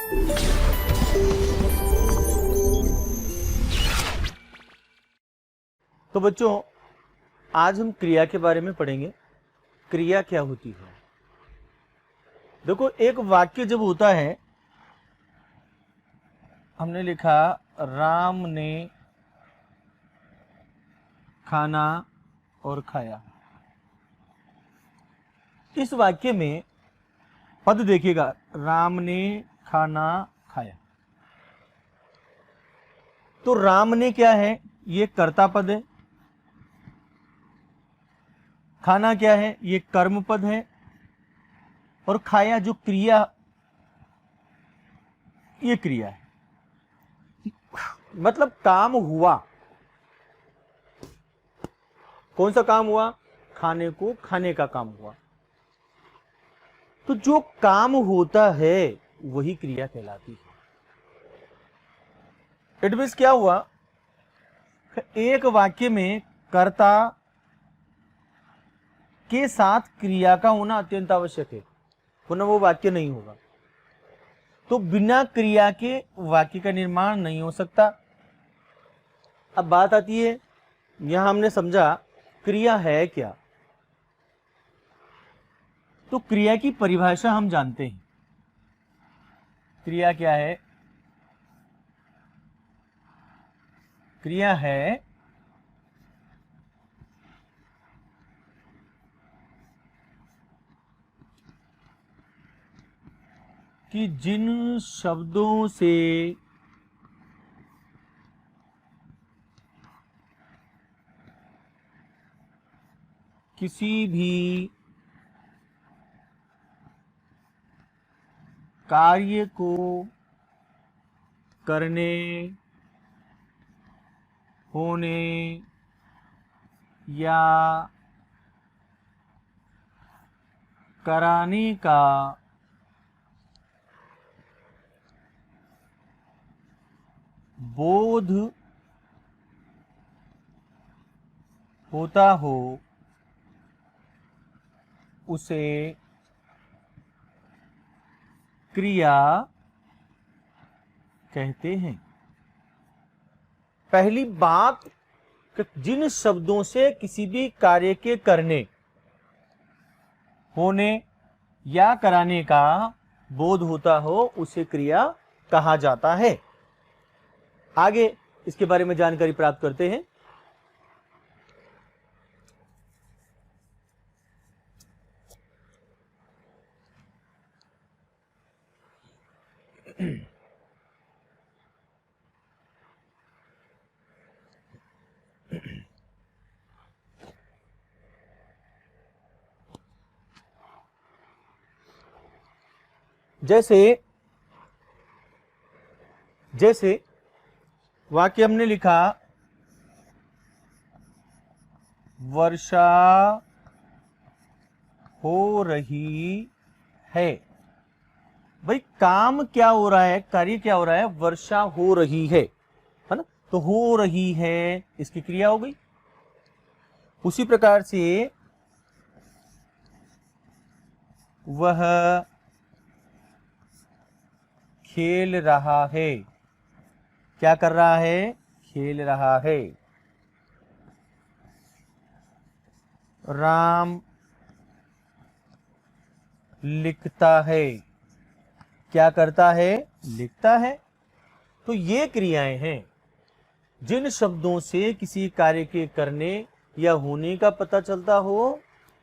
तो बच्चों, आज हम क्रिया के बारे में पढ़ेंगे। क्रिया क्या होती है? देखो, एक वाक्य जब होता है, हमने लिखा राम ने खाना और खाया। इस वाक्य में पद देखिएगा, राम ने खाना खाया। तो राम ने क्या है? ये कर्ता पद है। खाना क्या है? ये कर्म पद है। और खाया जो क्रिया, ये क्रिया है। मतलब काम हुआ। कौन सा काम हुआ? खाने को खाने का काम हुआ। तो जो काम होता है वही क्रिया कहलाती है। इट मीन्स क्या हुआ? एक वाक्य में कर्ता के साथ क्रिया का होना अत्यंत आवश्यक है, वरना वो वाक्य नहीं होगा। तो बिना क्रिया के वाक्य का निर्माण नहीं हो सकता। अब बात आती है, यहां हमने समझा क्रिया है क्या। तो क्रिया की परिभाषा हम जानते हैं। क्रिया क्या है? क्रिया है कि जिन शब्दों से किसी भी कार्य को करने, होने या कराने का बोध होता हो, उसे क्रिया कहते हैं। पहली बात, जिन शब्दों से किसी भी कार्य के करने, होने या कराने का बोध होता हो, उसे क्रिया कहा जाता है। आगे इसके बारे में जानकारी प्राप्त करते हैं। जैसे वाक्य हमने लिखा, वर्षा हो रही है। भाई काम क्या हो रहा है? कार्य क्या हो रहा है? वर्षा हो रही है ना? तो हो रही है इसकी क्रिया हो गई। उसी प्रकार से वह खेल रहा है। क्या कर रहा है? खेल रहा है। राम लिखता है। क्या करता है? लिखता है। तो ये क्रियाएं हैं। जिन शब्दों से किसी कार्य के करने या होने का पता चलता हो,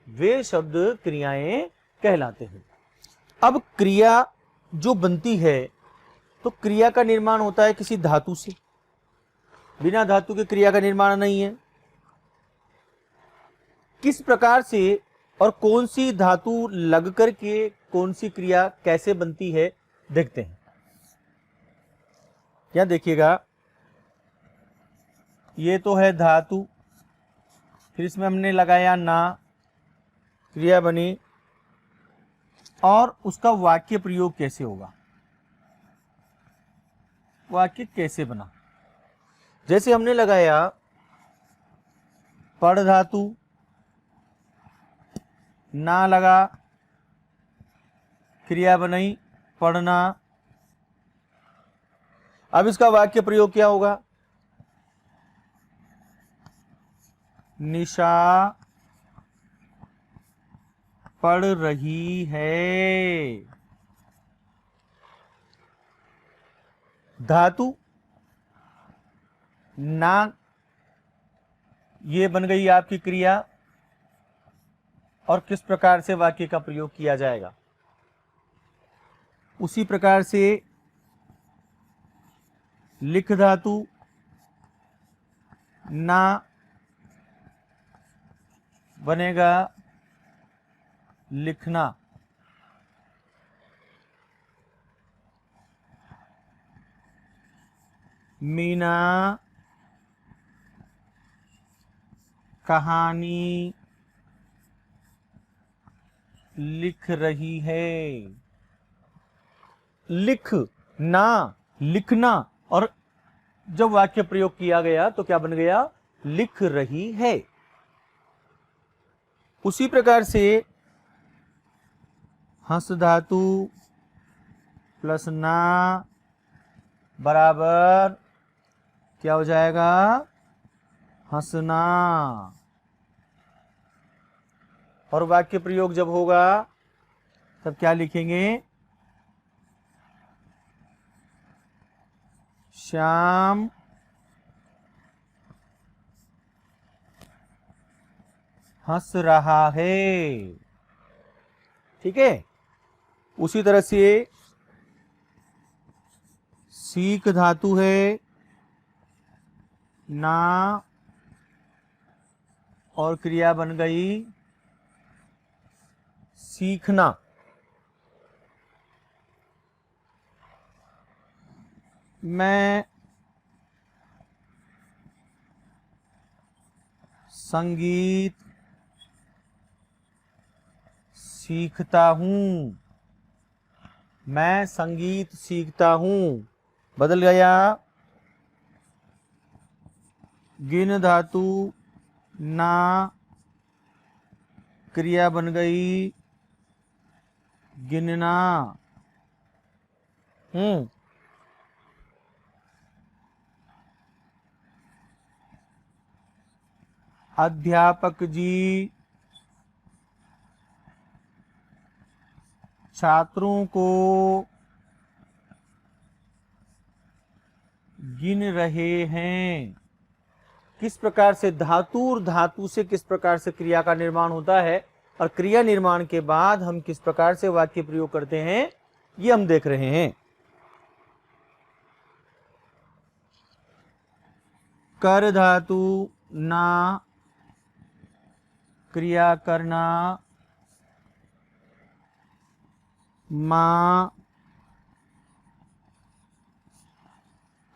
वे शब्द क्रियाएं कहलाते हैं। अब क्रिया जो बनती है, तो क्रिया का निर्माण होता है किसी धातु से। बिना धातु के क्रिया का निर्माण नहीं है। किस प्रकार से और कौन सी धातु लग करके कौन सी क्रिया कैसे बनती है, देखते हैं। क्या देखिएगा, ये तो है धातु, फिर इसमें हमने लगाया ना, क्रिया बनी। और उसका वाक्य प्रयोग कैसे होगा, वाक्य कैसे बना? जैसे हमने लगाया पढ़ धातु, ना लगा, क्रिया बनाई पढ़ना। अब इसका वाक्य प्रयोग क्या होगा? निशा पढ़ रही है। धातु ना, ये बन गई आपकी क्रिया। और किस प्रकार से वाक्य का प्रयोग किया जाएगा? उसी प्रकार से लिख धातु ना बनेगा लिखना। मीना कहानी लिख रही है। लिख ना, लिखना, और जब वाक्य प्रयोग किया गया तो क्या बन गया? लिख रही है। उसी प्रकार से हंस धातु प्लस ना बराबर क्या हो जाएगा? हंसना। और वाक्य प्रयोग जब होगा तब क्या लिखेंगे? श्याम हंस रहा है। ठीक है। उसी तरह से सीख धातु है ना, और क्रिया बन गई सीखना। मैं संगीत सीखता हूं। मैं संगीत सीखता हूं बदल गया। गिन धातु ना, क्रिया बन गई गिनना। अध्यापक जी छात्रों को गिन रहे हैं। किस प्रकार से धातु और धातु से किस प्रकार से क्रिया का निर्माण होता है, और क्रिया निर्माण के बाद हम किस प्रकार से वाक्य प्रयोग करते हैं, ये हम देख रहे हैं। कर धातु ना, क्रिया करना। मां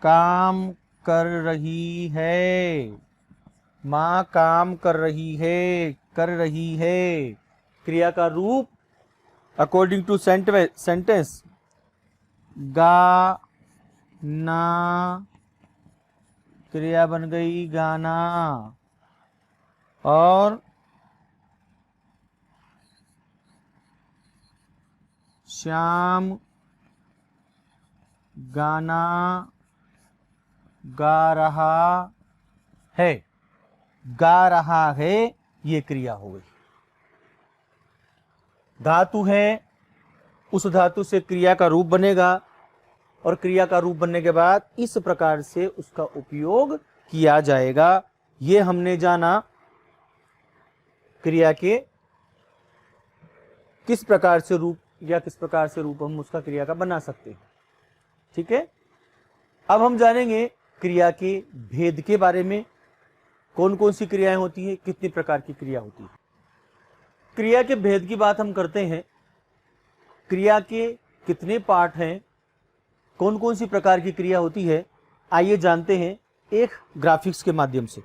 काम कर रही है। मां काम कर रही है, कर रही है। क्रिया का रूप अकॉर्डिंग टू सेंटेंस गा ना, क्रिया बन गई गाना। और श्याम गाना गा रहा है। गा रहा है, ये क्रिया हो गई। धातु है, उस धातु से क्रिया का रूप बनेगा, और क्रिया का रूप बनने के बाद इस प्रकार से उसका उपयोग किया जाएगा। ये हमने जाना क्रिया के किस प्रकार से रूप, या किस प्रकार से रूप हम उसका क्रिया का बना सकते हैं। ठीक है। अब हम जानेंगे क्रिया के भेद के बारे में। कौन कौन सी क्रियाएं होती है, कितनी प्रकार की क्रिया होती है। क्रिया के भेद की बात हम करते हैं। क्रिया के कितने पार्ट हैं, कौन कौन सी प्रकार की क्रिया होती है, आइए जानते हैं एक ग्राफिक्स के माध्यम से।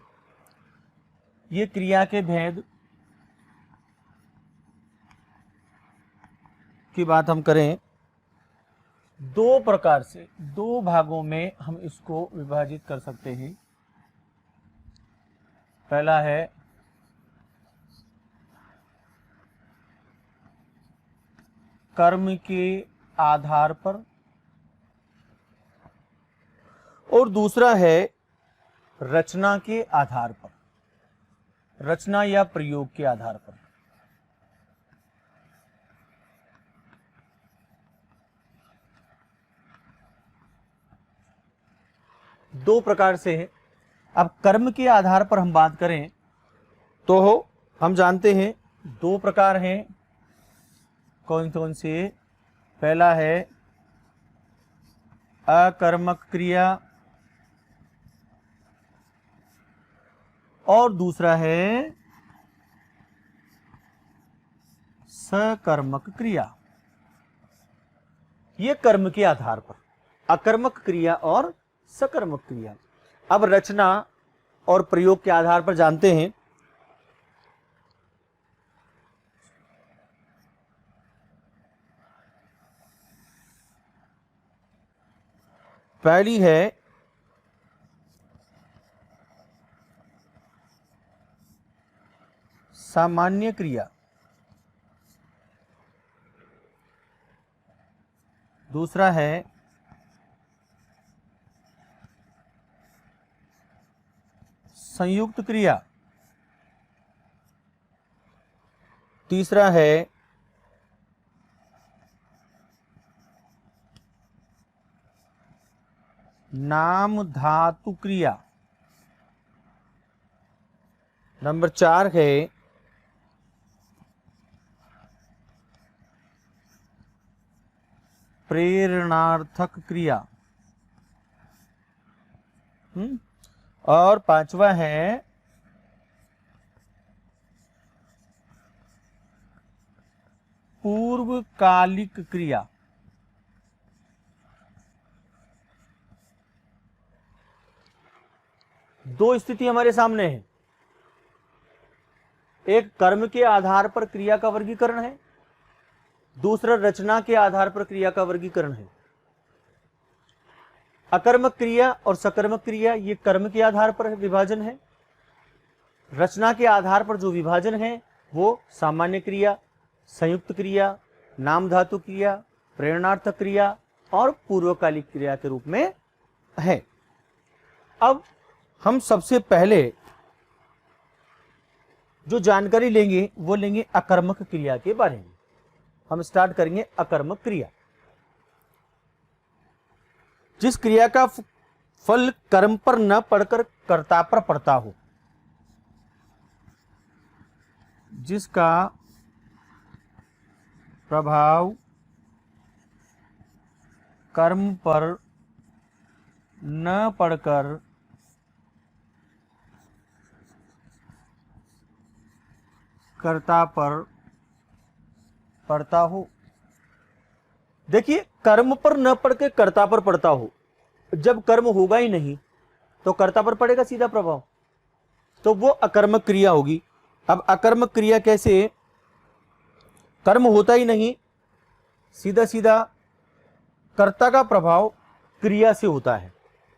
ये क्रिया के भेद की बात हम करें, दो प्रकार से, दो भागों में हम इसको विभाजित कर सकते हैं। पहला है कर्म के आधार पर, और दूसरा है रचना के आधार पर, रचना या प्रयोग के आधार पर। दो प्रकार से है। अब कर्म के आधार पर हम बात करें तो हम जानते हैं दो प्रकार हैं। कौन कौन से? पहला है अकर्मक क्रिया और दूसरा है सकर्मक क्रिया। ये कर्म के आधार पर अकर्मक क्रिया और सकर्मक क्रिया। अब रचना और प्रयोग के आधार पर जानते हैं। पहली है सामान्य क्रिया, दूसरा है संयुक्त क्रिया, तीसरा है नाम धातु क्रिया, नंबर 4 है प्रेरणार्थक क्रिया, और 5वां है पूर्वकालिक क्रिया। दो स्थिति हमारे सामने है। एक कर्म के आधार पर क्रिया का वर्गीकरण है, दूसरा रचना के आधार पर क्रिया का वर्गीकरण है। अकर्मक क्रिया और सकर्मक क्रिया ये कर्म के आधार पर विभाजन है। रचना के आधार पर जो विभाजन है वो सामान्य क्रिया, संयुक्त क्रिया, नाम धातु क्रिया, प्रेरणार्थक क्रिया और पूर्वकालिक क्रिया के रूप में है। अब हम सबसे पहले जो जानकारी लेंगे वो लेंगे अकर्मक क्रिया के बारे में। हम स्टार्ट करेंगे अकर्मक क्रिया। जिस क्रिया का फल कर्म पर न पड़कर कर्ता पर पड़ता हो, जिसका प्रभाव कर्म पर न पड़कर कर्ता पर पड़ता हो। देखिए, कर्म पर न पड़ के कर्ता पर पड़ता हो। जब कर्म होगा ही नहीं तो कर्ता पर पड़ेगा सीधा प्रभाव, तो वो अकर्मक क्रिया होगी। अब अकर्मक क्रिया कैसे? कर्म होता ही नहीं, सीधा सीधा कर्ता का प्रभाव क्रिया से होता है।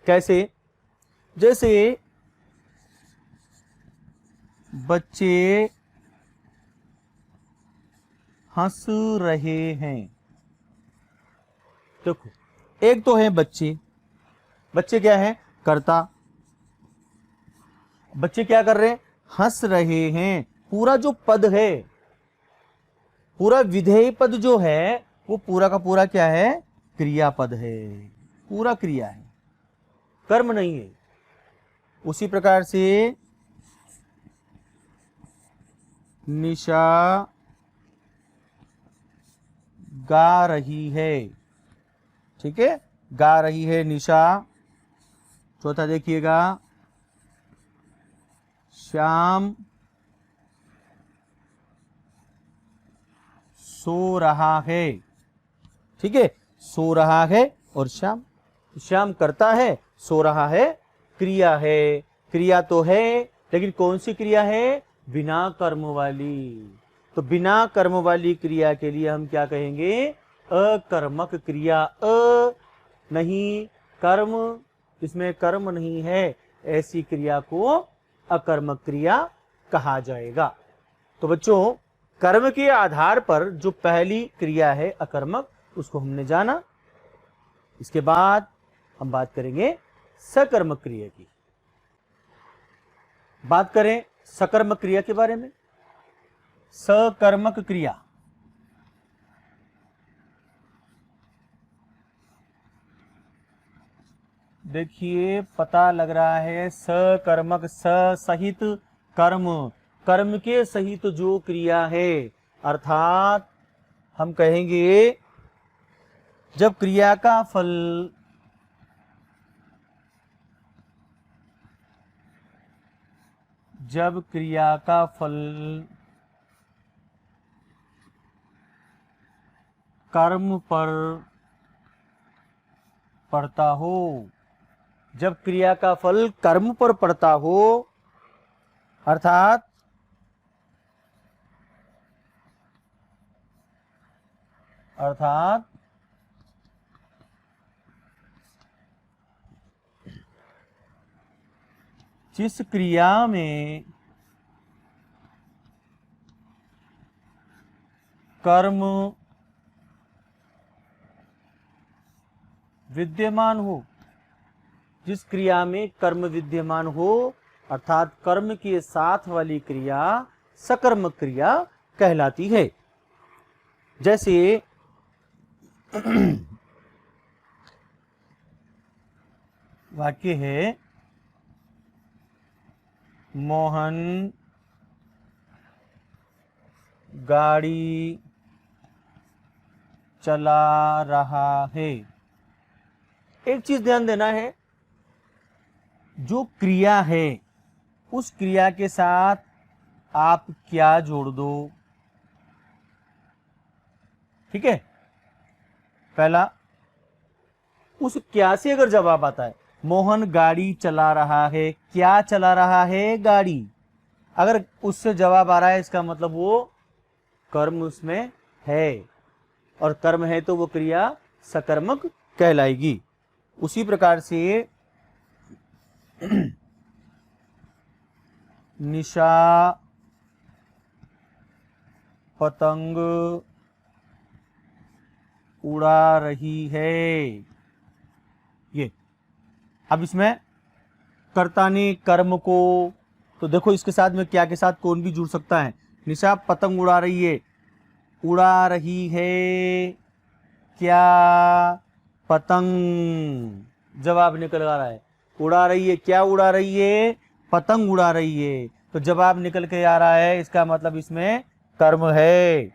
कैसे? जैसे बच्चे हंस रहे हैं। देखो, एक तो है बच्चे, बच्चे क्या है? कर्ता। बच्चे क्या कर रहे हैं? हंस रहे हैं। पूरा जो पद है, पूरा विधेय पद जो है वो पूरा का पूरा क्या है? क्रिया पद है, पूरा क्रिया है, कर्म नहीं है। उसी प्रकार से निशा गा रही है। ठीक है, गा रही है निशा। चौथा देखिएगा, श्याम सो रहा है। ठीक है, सो रहा है और श्याम, श्याम करता है, सो रहा है क्रिया है। क्रिया तो है, लेकिन कौन सी क्रिया है? बिना कर्म वाली। तो बिना कर्म वाली क्रिया के लिए हम क्या कहेंगे? अकर्मक क्रिया। नहीं कर्म, इसमें कर्म नहीं है, ऐसी क्रिया को अकर्मक क्रिया कहा जाएगा। तो बच्चों, कर्म के आधार पर जो पहली क्रिया है अकर्मक, उसको हमने जाना। इसके बाद हम बात करेंगे सकर्मक क्रिया की। बात करें सकर्मक क्रिया के बारे में। सकर्मक क्रिया, देखिए पता लग रहा है सकर्मक, स सहित कर्म, कर्म के सहित जो क्रिया है, अर्थात हम कहेंगे जब क्रिया का फल कर्म पर पड़ता हो, जब क्रिया का फल कर्म पर पड़ता हो, अर्थात जिस क्रिया में कर्म विद्यमान हो, जिस क्रिया में कर्म विद्यमान हो, अर्थात कर्म के साथ वाली क्रिया सकर्मक क्रिया कहलाती है। जैसे वाक्य है, मोहन गाड़ी चला रहा है। एक चीज ध्यान देना है, जो क्रिया है उस क्रिया के साथ आप क्या जोड़ दो। ठीक है, पहला उस क्या से अगर जवाब आता है, मोहन गाड़ी चला रहा है, क्या चला रहा है? गाड़ी। अगर उससे जवाब आ रहा है, इसका मतलब वो कर्म उसमें है, और कर्म है तो वो क्रिया सकर्मक कहलाएगी। उसी प्रकार से निशा पतंग उड़ा रही है, ये अब इसमें कर्ता ने कर्म को, तो देखो इसके साथ में क्या के साथ कौन भी जुड़ सकता है। निशा पतंग उड़ा रही है, उड़ा रही है क्या? पतंग। जवाब निकल आ रहा है, उड़ा रही है, क्या उड़ा रही है? पतंग उड़ा रही है। तो जवाब निकल के आ रहा है, इसका मतलब इसमें कर्म है,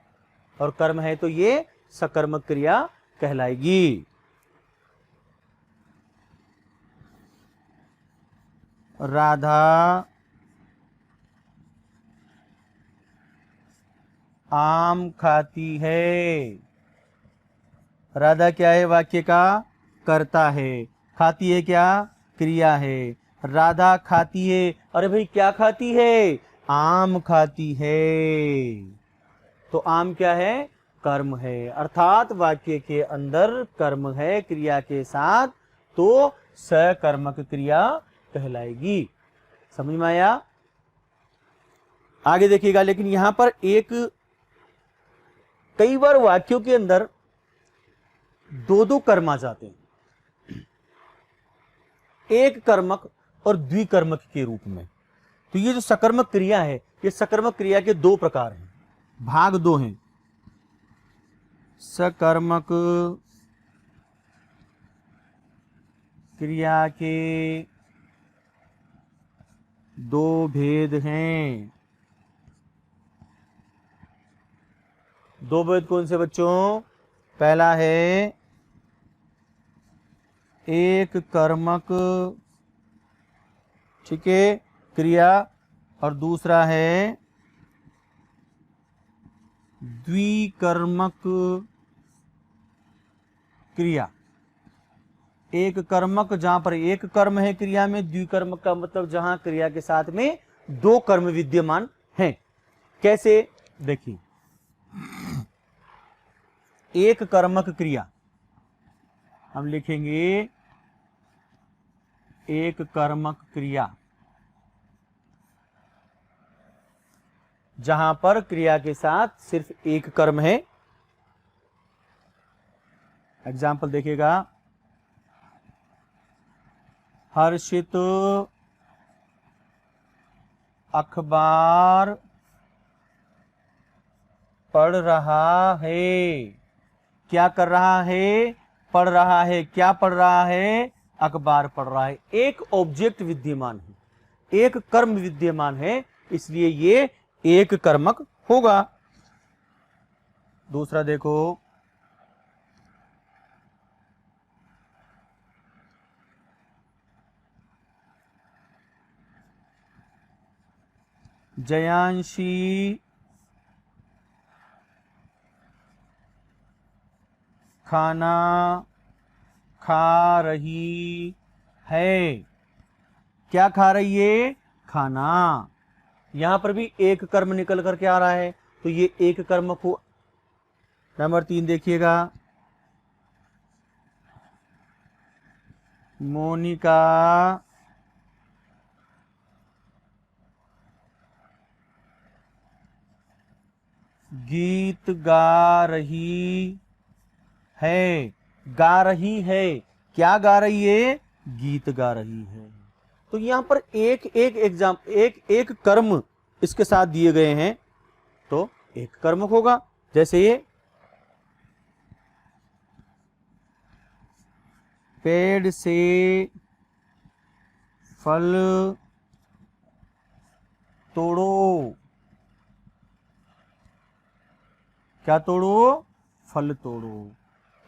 और कर्म है तो ये सकर्मक क्रिया कहलाएगी। राधा आम खाती है। राधा क्या है? वाक्य का कर्ता है। खाती है क्या? क्रिया है। राधा खाती है, अरे भाई क्या खाती है? आम खाती है। तो आम क्या है? कर्म है। अर्थात वाक्य के अंदर कर्म है क्रिया के साथ, तो सकर्मक क्रिया कहलाएगी। समझ में आया? आगे देखिएगा, लेकिन यहां पर एक, कई बार वाक्यों के अंदर दो दो कर्म आ जाते हैं, एक कर्मक और द्विकर्मक के रूप में। तो ये जो सकर्मक क्रिया है, ये सकर्मक क्रिया के दो प्रकार हैं, भाग दो हैं। सकर्मक क्रिया के दो भेद हैं। दो भेद कौन से बच्चों? पहला है एक कर्मक, ठीक है, क्रिया, और दूसरा है द्विकर्मक क्रिया। एक कर्मक जहां पर एक कर्म है क्रिया में, द्विकर्मक का मतलब जहां क्रिया के साथ में दो कर्म विद्यमान हैं। कैसे? देखिए, एक कर्मक क्रिया हम लिखेंगे, एक कर्मक क्रिया जहां पर क्रिया के साथ सिर्फ एक कर्म है। एग्जाम्पल देखिएगा, हर्षित अखबार पढ़ रहा है। क्या कर रहा है? पढ़ रहा है। क्या पढ़ रहा है? अखबार पढ़ रहा है। एक ऑब्जेक्ट विद्यमान है, एक कर्म विद्यमान है, इसलिए ये एक कर्मक होगा। दूसरा देखो, जयांशी खाना खा रही है। क्या खा रही है? खाना। यहां पर भी एक कर्म निकल करके आ रहा है, तो ये एक कर्म को। नंबर 3 देखिएगा, मोनिका गीत गा रही है। गा रही है। क्या गा रही है? गीत गा रही है। तो यहां पर एक एक कर्म इसके साथ दिए गए हैं, तो एक कर्मक होगा। जैसे ये पेड़ से फल तोड़ो। क्या तोड़ो? फल तोड़ो।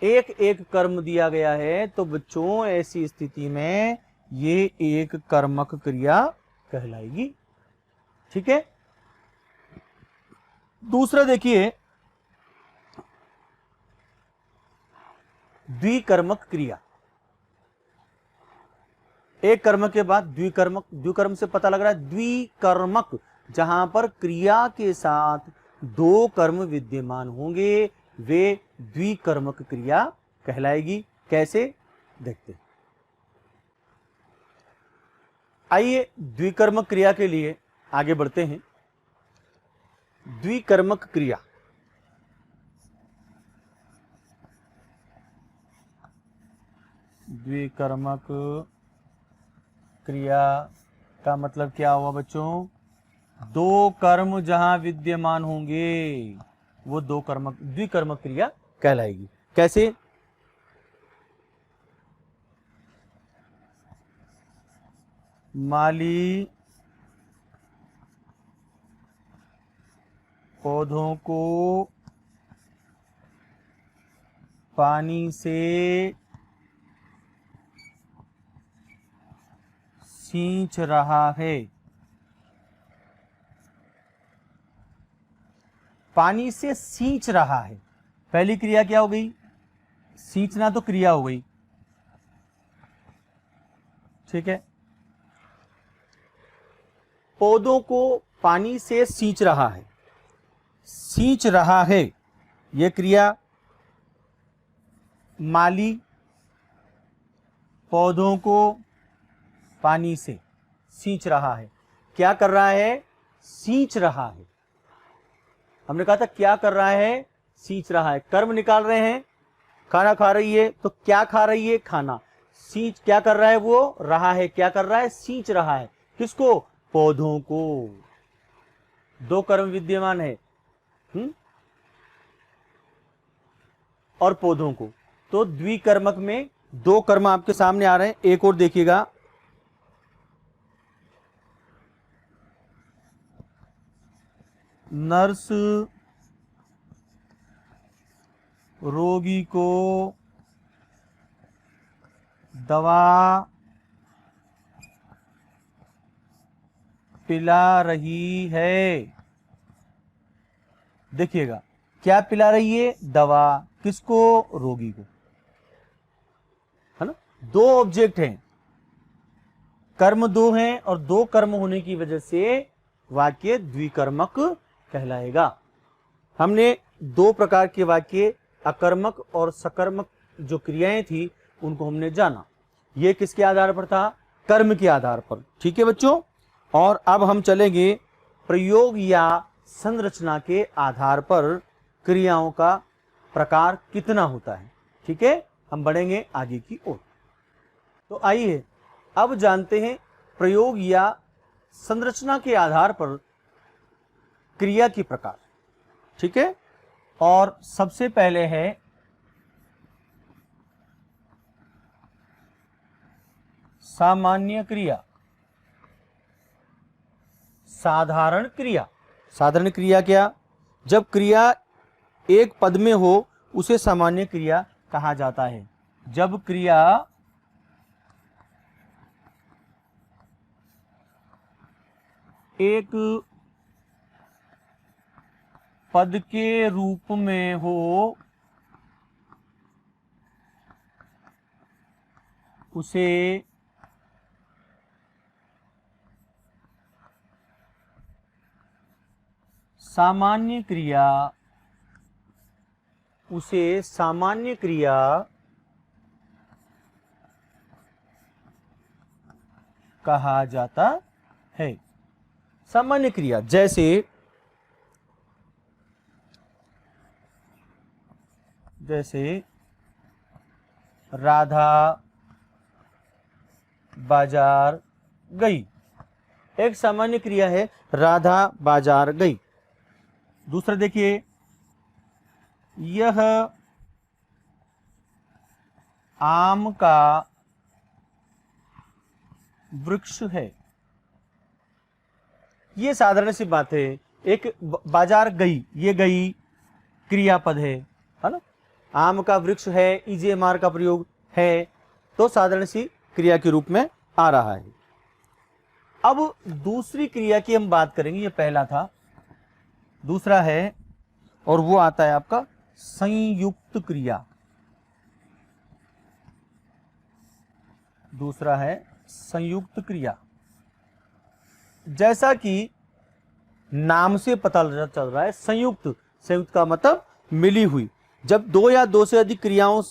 एक एक कर्म दिया गया है, तो बच्चों ऐसी स्थिति में ये एक कर्मक क्रिया कहलाएगी। ठीक है। दूसरा देखिए, द्विकर्मक क्रिया। एक कर्म के बाद द्विकर्मक। द्विकर्म से पता लग रहा है द्विकर्मक, जहां पर क्रिया के साथ दो कर्म विद्यमान होंगे, वे द्विकर्मक क्रिया कहलाएगी। कैसे? देखते हैं। आइए द्विकर्मक क्रिया के लिए आगे बढ़ते हैं। द्विकर्मक क्रिया, द्विकर्मक क्रिया का मतलब क्या हुआ बच्चों? दो कर्म जहां विद्यमान होंगे, वो दो कर्मक द्विकर्मक क्रिया कहलाएगी। कैसे? माली पौधों को पानी से सींच रहा है। पानी से सींच रहा है, पहली क्रिया क्या हो गई? सींचना तो क्रिया हो गई। ठीक है। पौधों को पानी से सींच रहा है। सींच रहा है, यह क्रिया। माली पौधों को पानी से सींच रहा है। क्या कर रहा है? सींच रहा है। हमने कहा था क्या कर रहा है? सींच रहा है। कर्म निकाल रहे हैं। खाना खा रही है, तो क्या खा रही है? खाना। सींच क्या कर रहा है? वो रहा है। क्या कर रहा है? सींच रहा है। किसको? पौधों को। दो कर्म विद्यमान है, और पौधों को। तो द्विकर्मक में दो कर्म आपके सामने आ रहे हैं। एक और देखिएगा, नर्स रोगी को दवा पिला रही है। देखिएगा, क्या पिला रही है? दवा। किसको? रोगी को। है ना? दो ऑब्जेक्ट हैं, कर्म दो हैं, और दो कर्म होने की वजह से वाक्य द्विकर्मक कहलाएगा। हमने दो प्रकार के वाक्य, अकर्मक और सकर्मक जो क्रियाएं थी, उनको हमने जाना। ये किसके आधार पर था? कर्म के आधार पर। ठीक है बच्चों। और अब हम चलेंगे प्रयोग या संरचना के आधार पर क्रियाओं का प्रकार कितना होता है। ठीक है, हम बढ़ेंगे आगे की ओर। तो आइए अब जानते हैं प्रयोग या संरचना के आधार पर क्रिया की प्रकार। ठीक है, और सबसे पहले है सामान्य क्रिया, साधारण क्रिया। साधारण क्रिया क्या? जब क्रिया एक पद में हो उसे सामान्य क्रिया कहा जाता है। जब क्रिया एक पद के रूप में हो उसे सामान्य क्रिया, उसे सामान्य क्रिया कहा जाता है। सामान्य क्रिया जैसे राधा बाजार गई, एक सामान्य क्रिया है, राधा बाजार गई। दूसरा देखिए, यह आम का वृक्ष है। ये साधारण सी बात है। एक बाजार गई, ये गई क्रियापद है ना। आम का वृक्ष है, ईजेमार का प्रयोग है, तो साधारण सी क्रिया के रूप में आ रहा है। अब दूसरी क्रिया की हम बात करेंगे, ये पहला था, दूसरा है और वो आता है आपका संयुक्त क्रिया। दूसरा है संयुक्त क्रिया। जैसा कि नाम से पता चल रहा है, संयुक्त, संयुक्त का मतलब मिली हुई। जब दो या दो से अधिक क्रियाओं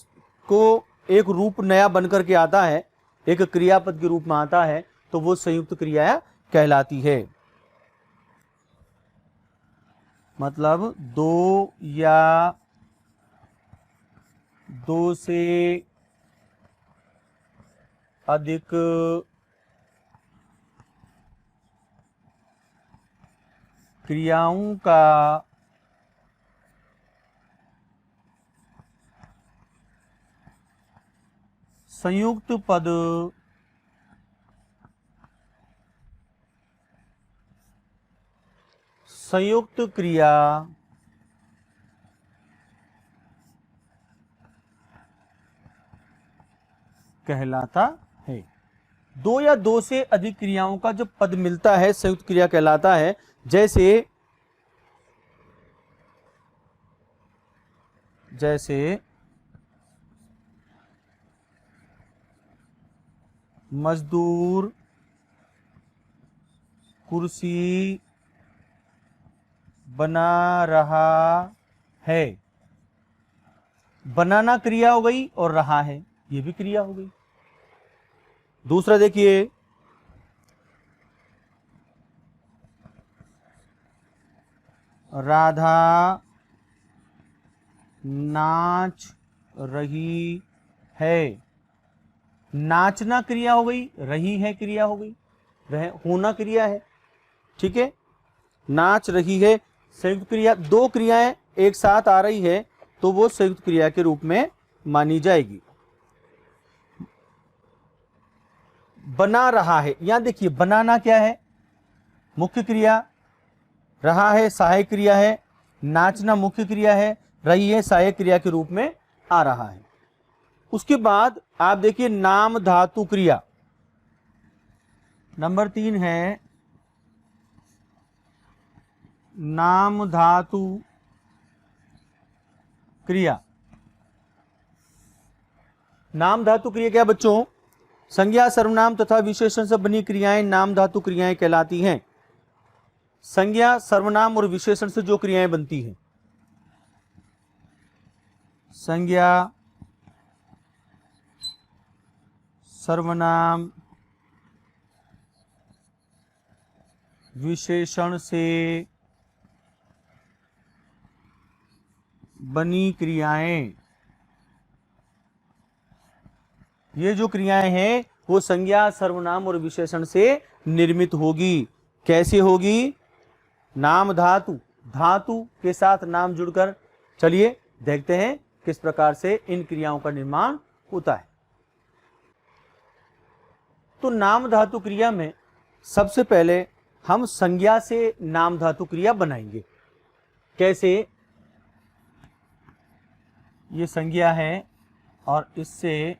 को एक रूप नया बनकर के आता है, एक क्रियापद के रूप में आता है, तो वो संयुक्त क्रिया कहलाती है। मतलब दो या दो से अधिक क्रियाओं का संयुक्त पद संयुक्त क्रिया कहलाता है। दो या दो से अधिक क्रियाओं का जब पद मिलता है संयुक्त क्रिया कहलाता है। जैसे मजदूर कुर्सी बना रहा है। बनाना क्रिया हो गई और रहा है ये भी क्रिया हो गई। दूसरा देखिए, राधा नाच रही है। नाचना क्रिया हो गई, रही है क्रिया हो गई, रह होना क्रिया है। ठीक है, नाच रही है संयुक्त क्रिया। दो क्रियाएं एक साथ आ रही है तो वो संयुक्त क्रिया के रूप में मानी जाएगी। बना रहा है, यहां देखिए बनाना क्या है? मुख्य क्रिया, रहा है सहायक क्रिया है, नाचना मुख्य क्रिया है, रही है सहायक क्रिया के रूप में आ रहा है। उसके बाद आप देखिए नाम धातु क्रिया। नंबर 3 है नाम धातु क्रिया। नाम धातु क्रिया क्या बच्चों? संज्ञा सर्वनाम तथा विशेषण से बनी क्रियाएं नाम धातु क्रियाएं कहलाती हैं। संज्ञा सर्वनाम और विशेषण से जो क्रियाएं बनती हैं, संज्ञा सर्वनाम विशेषण से बनी क्रियाएं, ये जो क्रियाएं हैं वो संज्ञा सर्वनाम और विशेषण से निर्मित होगी। कैसे होगी? नाम धातु, धातु के साथ नाम जुड़कर। चलिए देखते हैं किस प्रकार से इन क्रियाओं का निर्माण होता है। तो नाम धातु क्रिया में सबसे पहले हम संज्ञा से नाम धातु क्रिया बनाएंगे। कैसे? ये संज्ञा है और इससे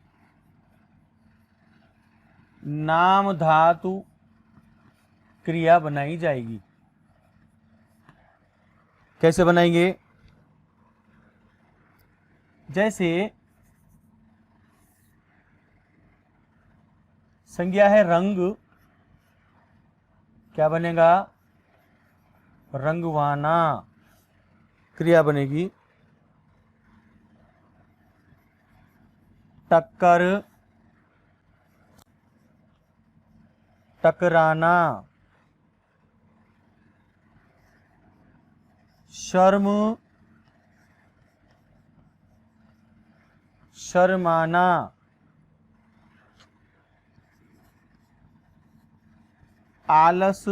नाम धातु क्रिया बनाई जाएगी। कैसे बनाएंगे? जैसे संज्ञा है रंग, क्या बनेगा? रंगवाना क्रिया बनेगी। टक्कर, टकराना। शर्म, शर्माना। आलस,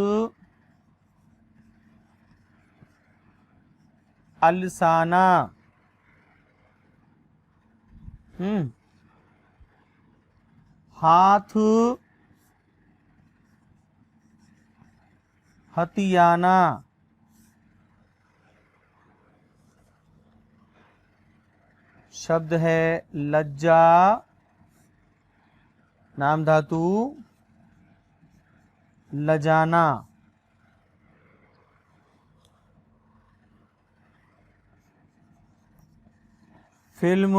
अलसाना। हाथ, हथियाना। शब्द है लज्जा, नाम धातु लजाना। फिल्म,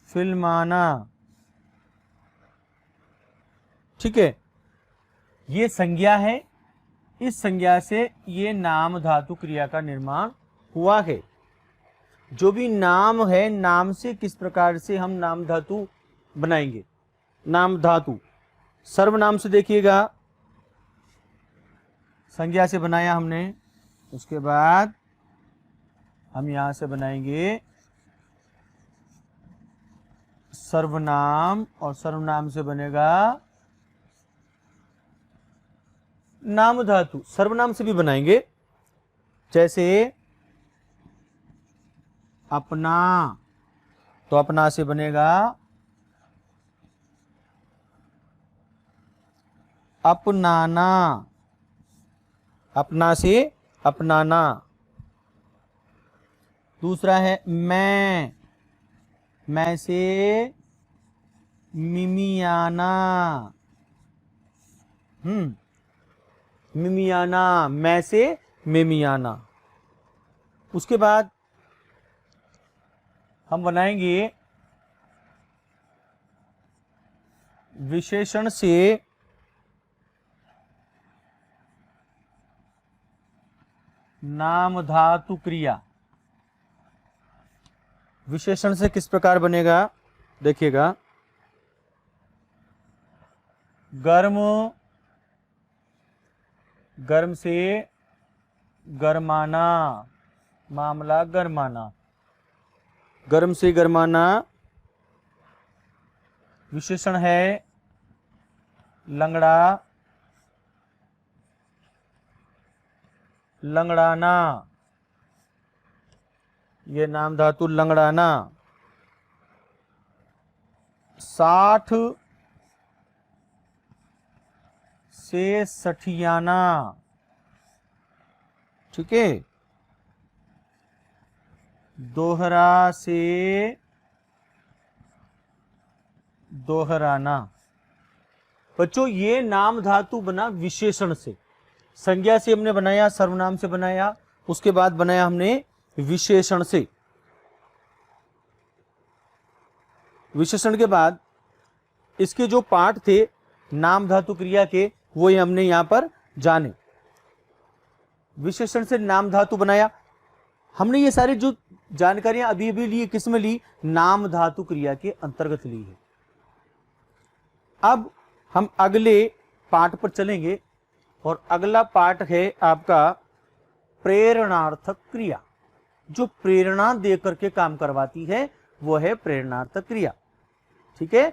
फिल्माना। ठीक है, ये संज्ञा है। इस संज्ञा से ये नाम धातु क्रिया का निर्माण हुआ है। जो भी नाम है, नाम से किस प्रकार से हम नाम धातु बनाएंगे? नाम धातु सर्वनाम से देखिएगा, संज्ञा से बनाया हमने, उसके बाद हम यहां से बनाएंगे सर्वनाम, और सर्वनाम से बनेगा नाम धातु। सर्वनाम से भी बनाएंगे, जैसे अपना, तो अपना से बनेगा अपनाना, अपना से अपनाना। दूसरा है मैं, मैं से मिमियाना। मिमियाना, मैं से मिमियाना। उसके बाद हम बनाएंगे विशेषण से नाम धातु क्रिया। विशेषण से किस प्रकार बनेगा? देखिएगा, गर्म, गर्म से गरमाना, मामला गरमाना। गर्म से गरमाना। विशेषण है लंगड़ा, लंगड़ाना। ये नाम धातु लंगड़ाना। 60 से सठियाना। ठीक है। दोहरा से दोहराना। बच्चों, ये नाम धातु बना विशेषण से। संज्ञा से हमने बनाया, सर्वनाम से बनाया, उसके बाद बनाया हमने विशेषण से। विशेषण के बाद इसके जो पार्ट थे नाम धातु क्रिया के, वो हमने यहां पर जाने। विशेषण से नाम धातु बनाया हमने। ये सारी जो जानकारियां अभी अभी ली, किस में ली? नाम धातु क्रिया के अंतर्गत ली है। अब हम अगले पार्ट पर चलेंगे, और अगला पार्ट है आपका प्रेरणार्थक क्रिया। जो प्रेरणा दे करके काम करवाती है, वो है प्रेरणार्थक क्रिया। ठीक है।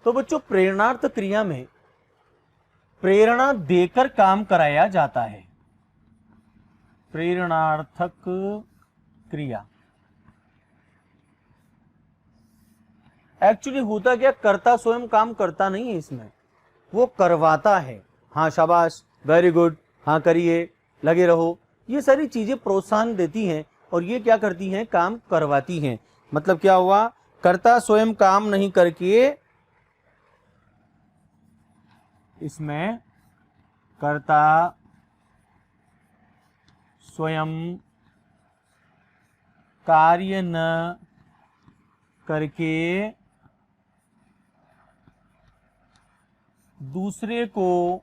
तो बच्चों प्रेरणार्थ क्रिया में प्रेरणा देकर काम कराया जाता है। प्रेरणार्थक क्रिया एक्चुअली होता क्या, कर्ता स्वयं काम करता नहीं है इसमें, वो करवाता है। हाँ शाबाश, वेरी गुड, हाँ करिए, लगे रहो, ये सारी चीजें प्रोत्साहन देती हैं और ये क्या करती हैं, काम करवाती हैं। मतलब क्या हुआ, कर्ता स्वयं काम नहीं करके इसमें कर्ता स्वयं कार्य न करके दूसरे को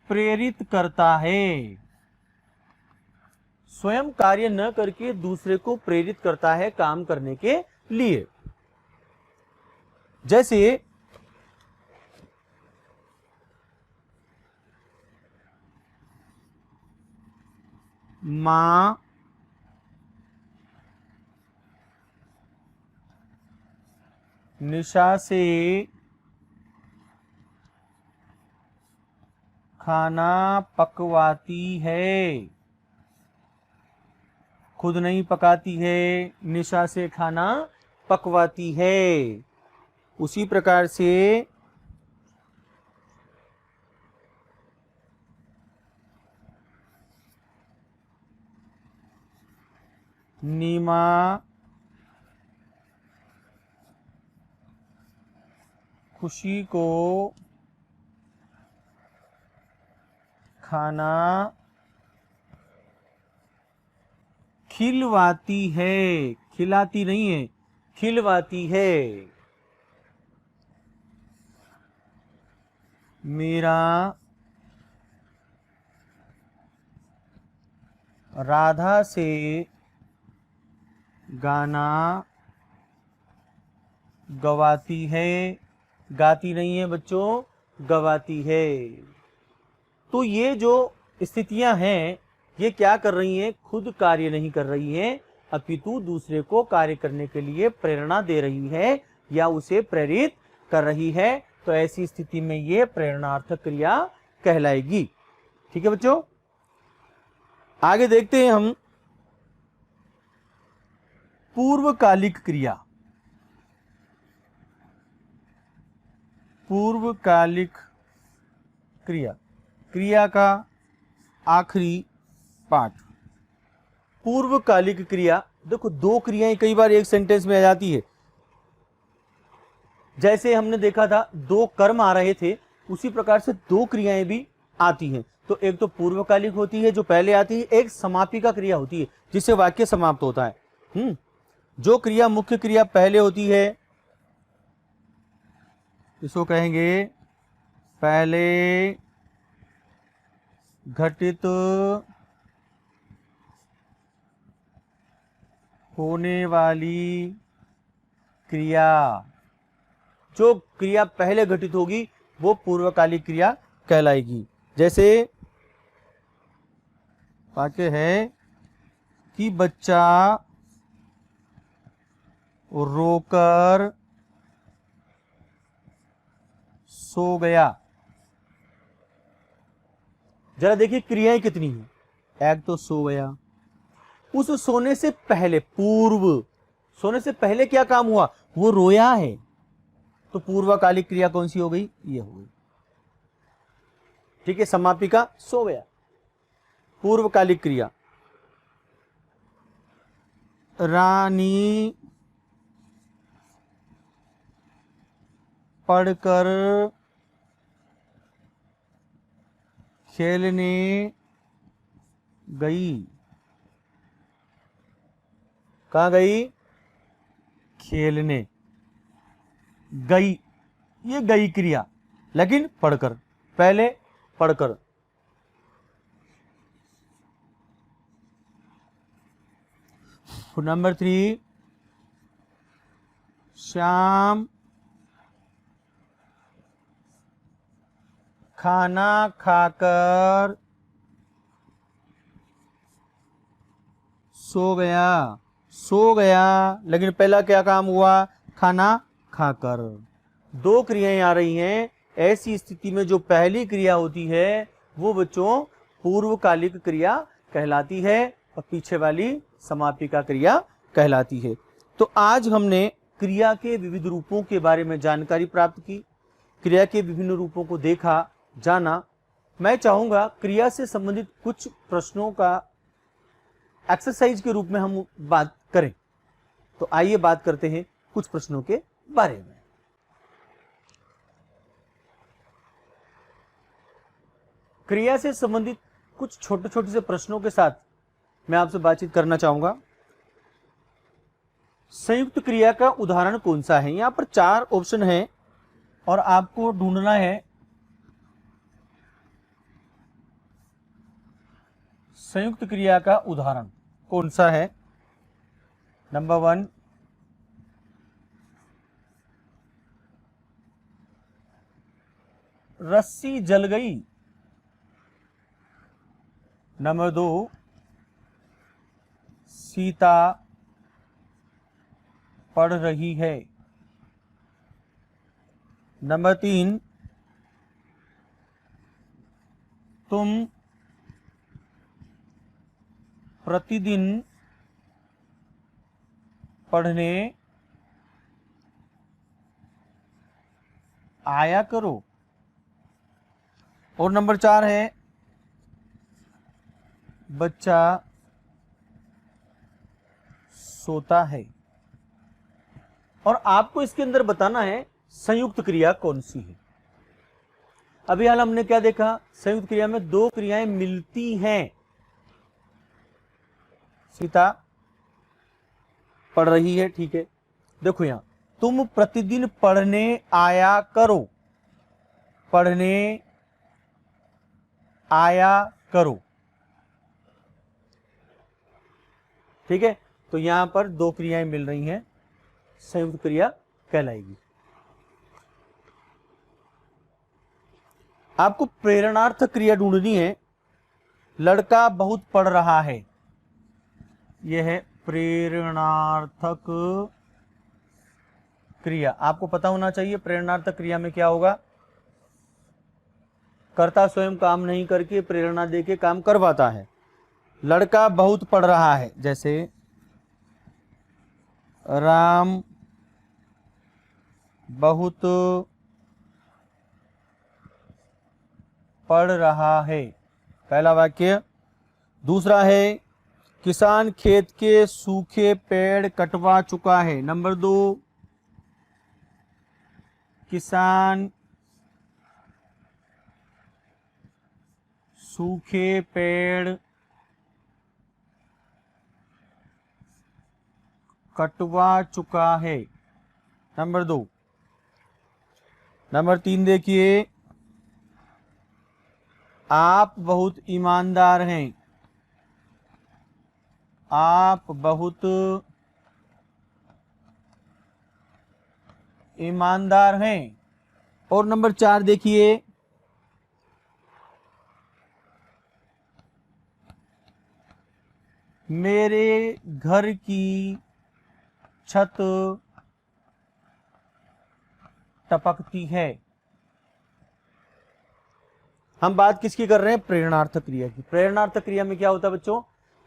प्रेरित करता है। स्वयं कार्य न करके दूसरे को प्रेरित करता है काम करने के लिए। जैसे मां निशा से खाना पकवाती है, खुद नहीं पकाती है, निशा से खाना पकवाती है। उसी प्रकार से नीमा खुशी को खाना खिलवाती है, खिलाती नहीं है, खिलवाती है। मेरा राधा से गाना गवाती है, गाती नहीं है बच्चों, गवाती है। तो ये जो स्थितियां हैं ये क्या कर रही हैं, खुद कार्य नहीं कर रही हैं, अपितु दूसरे को कार्य करने के लिए प्रेरणा दे रही है या उसे प्रेरित कर रही है। तो ऐसी स्थिति में ये प्रेरणार्थक क्रिया कहलाएगी। ठीक है बच्चों, आगे देखते हैं हम पूर्वकालिक क्रिया। पूर्वकालिक क्रिया, क्रिया का आखिरी पार्ट। पूर्वकालिक क्रिया, देखो दो क्रियाएं कई बार एक सेंटेंस में आ जाती है। जैसे हमने देखा था दो कर्म आ रहे थे, उसी प्रकार से दो क्रियाएं भी आती हैं। तो एक तो पूर्वकालिक होती है जो पहले आती है, एक समापिका क्रिया होती है जिससे वाक्य समाप्त होता है। जो क्रिया मुख्य क्रिया पहले होती है इसको कहेंगे पहले घटित होने वाली क्रिया। जो क्रिया पहले घटित होगी वो पूर्वकालिक क्रिया कहलाएगी। जैसे वाक्य है कि बच्चा रोकर सो गया। जरा देखिए क्रियाएं कितनी हैं। एक तो सो गया, उस सोने से पहले, पूर्व सोने से पहले क्या काम हुआ, वो रोया है। तो पूर्वकालिक क्रिया कौन सी हो गई, ये हो गई। ठीक है, समापिका सो गया। पूर्वकालिक क्रिया रानी पढ़कर खेलने गई। कहां गई, खेलने गई। ये गई क्रिया, लेकिन पढ़कर, पहले पढ़कर। नंबर 3, श्याम खाना खाकर सो गया, सो गया, लेकिन पहला क्या काम हुआ? खाना खाकर। दो क्रियाएं आ रही हैं। ऐसी स्थिति में जो पहली क्रिया होती है वो बच्चों पूर्वकालिक क्रिया कहलाती है और पीछे वाली समापिका क्रिया कहलाती है। तो आज हमने क्रिया के विविध रूपों के बारे में जानकारी प्राप्त की, क्रिया के विभिन्न रूपों को देखा, जाना। मैं चाहूंगा क्रिया से संबंधित कुछ प्रश्नों का एक्सरसाइज के रूप में हम बात करें। तो आइए बात करते हैं कुछ प्रश्नों के बारे में। क्रिया से संबंधित कुछ छोटे छोटे से प्रश्नों के साथ मैं आपसे बातचीत करना चाहूंगा। संयुक्त क्रिया का उदाहरण कौन सा है? यहां पर 4 ऑप्शन है और आपको ढूंढना है संयुक्त क्रिया का उदाहरण कौन सा है। नंबर 1, रस्सी जल गई। नंबर 2, सीता पढ़ रही है। नंबर 3, तुम प्रतिदिन पढ़ने आया करो। और नंबर 4 है बच्चा सोता है। और आपको इसके अंदर बताना है संयुक्त क्रिया कौन सी है। अभी हाल हमने क्या देखा? संयुक्त क्रिया में 2 क्रियाएं मिलती हैं। सीता पढ़ रही है, ठीक है। देखो यहां, तुम प्रतिदिन पढ़ने आया करो, पढ़ने आया करो, ठीक है। तो यहां पर 2 क्रियाएं मिल रही हैं, संयुक्त क्रिया कहलाएगी। आपको प्रेरणार्थक क्रिया ढूंढनी है। लड़का बहुत पढ़ रहा है, यह है प्रेरणार्थक क्रिया। आपको पता होना चाहिए प्रेरणार्थक क्रिया में क्या होगा। कर्ता स्वयं काम नहीं करके प्रेरणा देके काम करवाता है। लड़का बहुत पढ़ रहा है, जैसे राम बहुत पढ़ रहा है, पहला वाक्य। दूसरा है किसान खेत के सूखे पेड़ कटवा चुका है। नंबर 2, किसान सूखे पेड़ कटवा चुका है। नंबर 2। नंबर 3 देखिए, आप बहुत ईमानदार हैं, आप बहुत ईमानदार हैं। और नंबर 4 देखिए, मेरे घर की छत टपकती है। हम बात किसकी कर रहे हैं? प्रेरणार्थक क्रिया की। प्रेरणार्थक क्रिया में क्या होता है बच्चों?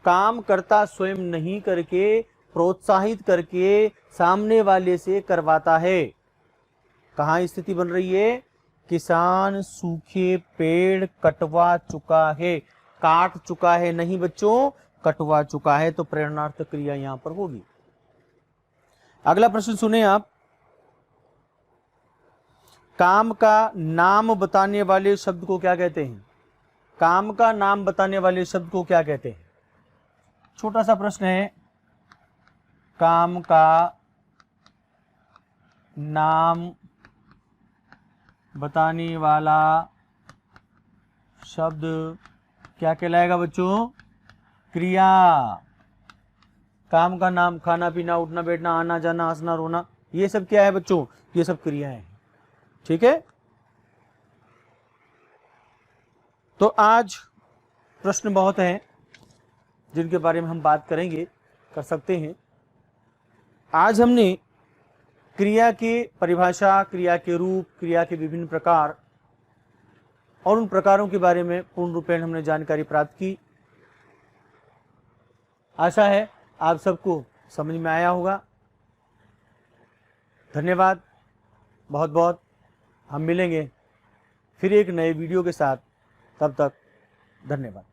काम करता स्वयं नहीं करके प्रोत्साहित करके सामने वाले से करवाता है। कहां स्थिति बन रही है? किसान सूखे पेड़ कटवा चुका है, काट चुका है नहीं बच्चों, कटवा चुका है। तो प्रेरणार्थक क्रिया यहां पर होगी। अगला प्रश्न सुने आप। काम का नाम बताने वाले शब्द को क्या कहते हैं? काम का नाम बताने वाले शब्द को क्या कहते हैं? छोटा सा प्रश्न है। काम का नाम बताने वाला शब्द क्या कहलाएगा बच्चों? क्रिया। काम का नाम, खाना पीना उठना बैठना आना जाना हंसना रोना, ये सब क्या है बच्चों? ये सब क्रियाएं हैं। ठीक है। तो आज प्रश्न बहुत हैं जिनके बारे में हम बात करेंगे। कर सकते हैं। आज हमने क्रिया के परिभाषा, क्रिया के रूप, क्रिया के विभिन्न प्रकार और उन प्रकारों के बारे में पूर्ण रूपेण हमने जानकारी प्राप्त की। आशा है आप सबको समझ में आया होगा। धन्यवाद बहुत बहुत। हम मिलेंगे फिर एक नए वीडियो के साथ, तब तक धन्यवाद।